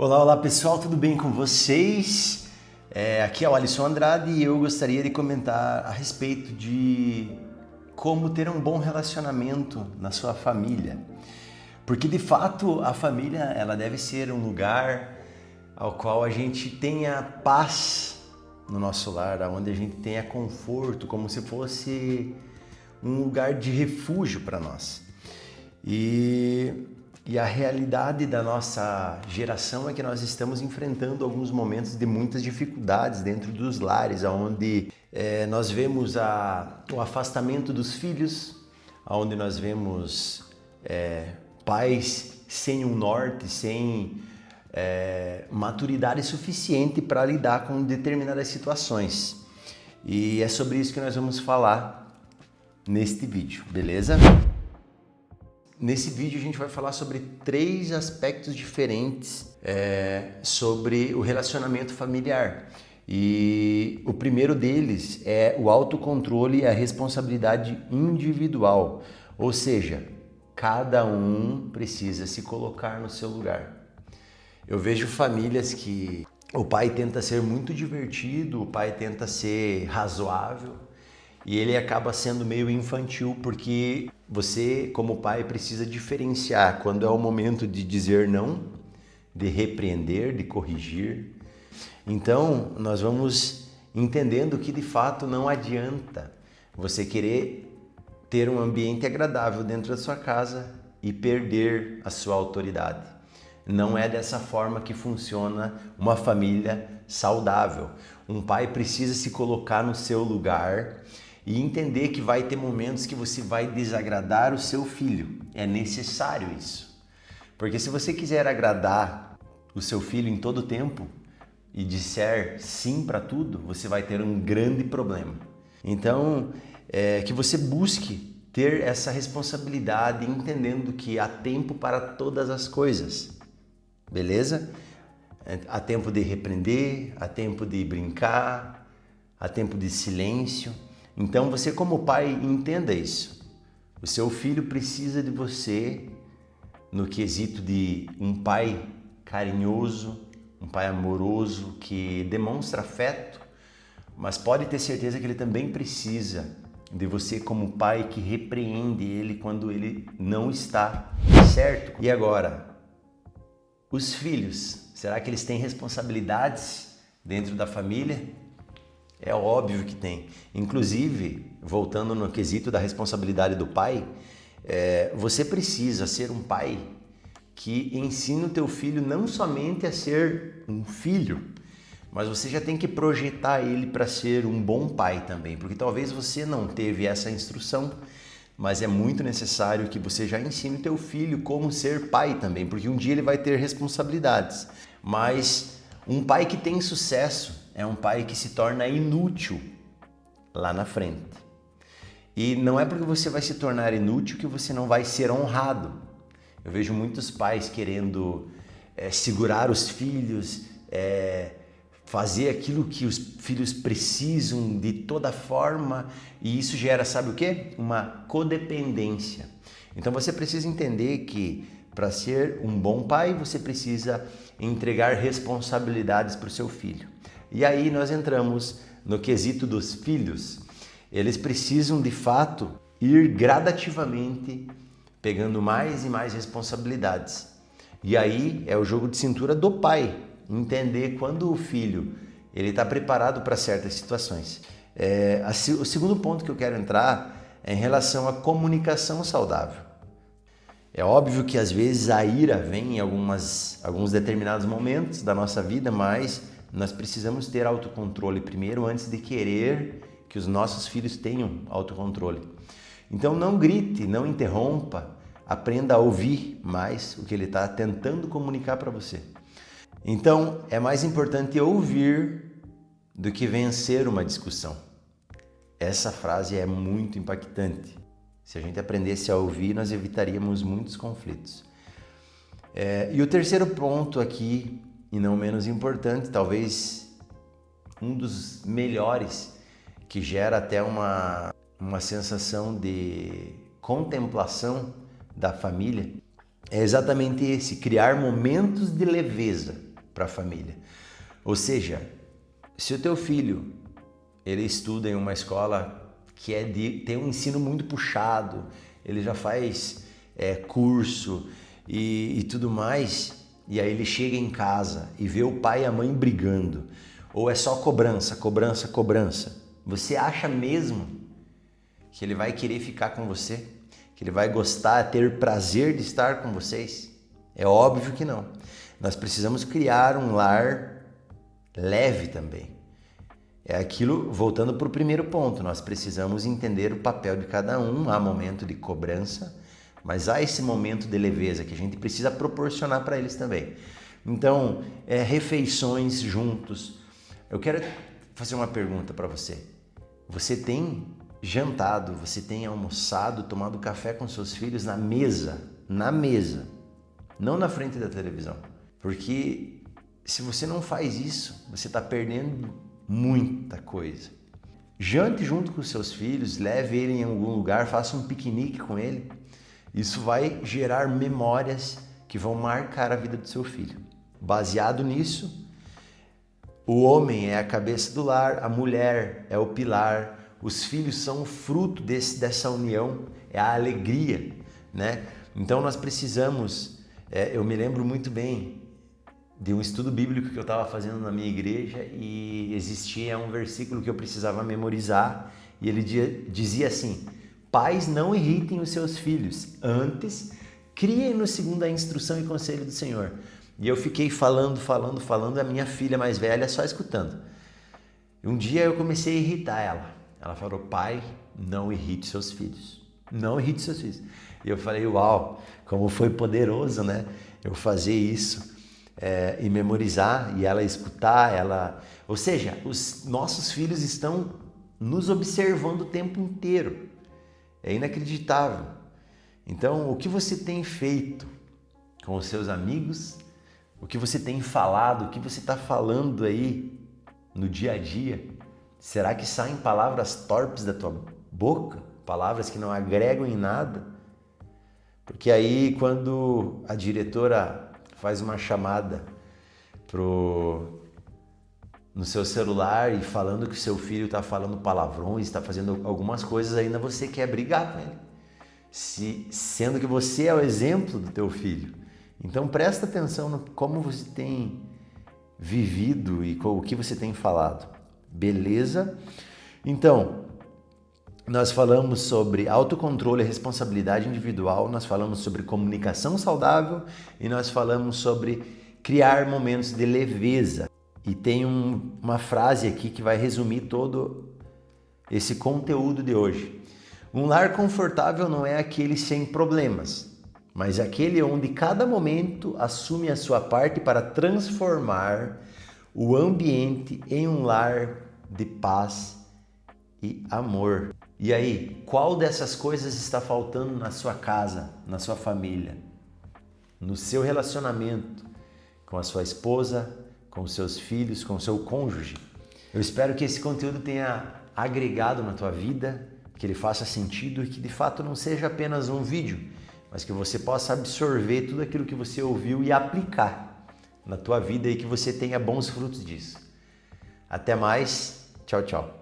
Olá, olá pessoal, tudo bem com vocês? Aqui é o Alisson Andrade e eu gostaria de comentar a respeito de como ter um bom relacionamento na sua família. Porque de fato a família ela deve ser um lugar ao qual a gente tenha paz no nosso lar, onde a gente tenha conforto, como se fosse um lugar de refúgio para nós. E a realidade da nossa geração é que nós estamos enfrentando alguns momentos de muitas dificuldades dentro dos lares, onde nós vemos o afastamento dos filhos, onde nós vemos pais sem um norte, sem maturidade suficiente para lidar com determinadas situações. E é sobre isso que nós vamos falar neste vídeo, beleza? Nesse vídeo a gente vai falar sobre 3 aspectos diferentes sobre o relacionamento familiar. E o primeiro deles é o autocontrole e a responsabilidade individual. Ou seja, cada um precisa se colocar no seu lugar. Eu vejo famílias que o pai tenta ser muito divertido, o pai tenta ser razoável, e ele acaba sendo meio infantil, porque você, como pai, precisa diferenciar quando é o momento de dizer não, de repreender, de corrigir. Então, nós vamos entendendo que de fato não adianta você querer ter um ambiente agradável dentro da sua casa e perder a sua autoridade. Não é dessa forma que funciona uma família saudável. Um pai precisa se colocar no seu lugar e entender que vai ter momentos que você vai desagradar o seu filho. É necessário isso. Porque se você quiser agradar o seu filho em todo tempo e disser sim para tudo, você vai ter um grande problema. Então, que você busque ter essa responsabilidade, entendendo que há tempo para todas as coisas. Beleza? Há tempo de repreender, há tempo de brincar, há tempo de silêncio. Então você, como pai, entenda isso. O seu filho precisa de você no quesito de um pai carinhoso, um pai amoroso que demonstra afeto, mas pode ter certeza que ele também precisa de você como pai que repreende ele quando ele não está certo. E agora, os filhos, será que eles têm responsabilidades dentro da família? É óbvio que tem. Inclusive, voltando no quesito da responsabilidade do pai, você precisa ser um pai que ensine o teu filho não somente a ser um filho, mas você já tem que projetar ele para ser um bom pai também, porque talvez você não teve essa instrução, mas é muito necessário que você já ensine o teu filho como ser pai também, porque um dia ele vai ter responsabilidades. Mas um pai que tem sucesso é um pai que se torna inútil lá na frente. E não é porque você vai se tornar inútil que você não vai ser honrado. Eu vejo muitos pais querendo segurar os filhos, fazer aquilo que os filhos precisam de toda forma, e isso gera, sabe o quê? Uma codependência. Então você precisa entender que para ser um bom pai, você precisa entregar responsabilidades para o seu filho. E aí nós entramos no quesito dos filhos. Eles precisam de fato ir gradativamente pegando mais e mais responsabilidades. E aí é o jogo de cintura do pai, entender quando o filho ele está preparado para certas situações. O segundo ponto que eu quero entrar é em relação à comunicação saudável. É óbvio que às vezes a ira vem em alguns determinados momentos da nossa vida, mas nós precisamos ter autocontrole primeiro antes de querer que os nossos filhos tenham autocontrole. Então não grite, não interrompa, aprenda a ouvir mais o que ele está tentando comunicar para você. Então é mais importante ouvir do que vencer uma discussão. Essa frase é muito impactante. Se a gente aprendesse a ouvir, nós evitaríamos muitos conflitos. E o terceiro ponto aqui, e não menos importante, talvez um dos melhores, que gera até uma sensação de contemplação da família, é exatamente esse: criar momentos de leveza. para a família. Ou seja, se o teu filho ele estuda em uma escola que tem um ensino muito puxado, ele já faz curso e tudo mais, e aí ele chega em casa e vê o pai e a mãe brigando, ou é só cobrança, cobrança, cobrança, você acha mesmo que ele vai querer ficar com você? Que ele vai gostar, ter prazer de estar com vocês? É óbvio que não. Nós precisamos criar um lar leve também. É aquilo, voltando para o primeiro ponto, nós precisamos entender o papel de cada um. Há momento de cobrança, mas há esse momento de leveza que a gente precisa proporcionar para eles também. Então, refeições juntos. Eu quero fazer uma pergunta para você. Você tem jantado, você tem almoçado, tomado café com seus filhos na mesa, não na frente da televisão? Porque se você não faz isso, você está perdendo muita coisa. Jante junto com seus filhos, leve ele em algum lugar, faça um piquenique com ele. Isso vai gerar memórias que vão marcar a vida do seu filho. Baseado nisso, o homem é a cabeça do lar, a mulher é o pilar, os filhos são o fruto dessa união, é a alegria, né? Então nós precisamos, eu me lembro muito bem de um estudo bíblico que eu estava fazendo na minha igreja e existia um versículo que eu precisava memorizar e ele dizia assim: pais, não irritem os seus filhos, antes criem-nos segundo a instrução e conselho do Senhor. E eu fiquei falando, a minha filha mais velha só escutando. Um dia eu comecei a irritar ela. Ela falou: pai, não irrite seus filhos. Não irrite seus filhos. E eu falei: uau, como foi poderoso, né? Eu fazer isso e memorizar e ela escutar. Ou seja, os nossos filhos estão nos observando o tempo inteiro. É inacreditável. Então, o que você tem feito com os seus amigos? O que você tem falado? O que você está falando aí no dia a dia? Será que saem palavras torpes da tua boca? Palavras que não agregam em nada? Porque aí quando a diretora faz uma chamada no seu celular e falando que o seu filho está falando palavrões, está fazendo algumas coisas, ainda você quer brigar com ele. Sendo que você é o exemplo do teu filho. Então presta atenção no como você tem vivido e o que você tem falado. Beleza? Então, nós falamos sobre autocontrole e responsabilidade individual, nós falamos sobre comunicação saudável e nós falamos sobre criar momentos de leveza. E tem uma frase aqui que vai resumir todo esse conteúdo de hoje. Um lar confortável não é aquele sem problemas, mas aquele onde cada momento assume a sua parte para transformar o ambiente em um lar de paz e amor. E aí, qual dessas coisas está faltando na sua casa, na sua família, no seu relacionamento com a sua esposa, com os seus filhos, com o seu cônjuge? Eu espero que esse conteúdo tenha agregado na tua vida, que ele faça sentido e que de fato não seja apenas um vídeo, mas que você possa absorver tudo aquilo que você ouviu e aplicar na tua vida e que você tenha bons frutos disso. Até mais, tchau, tchau.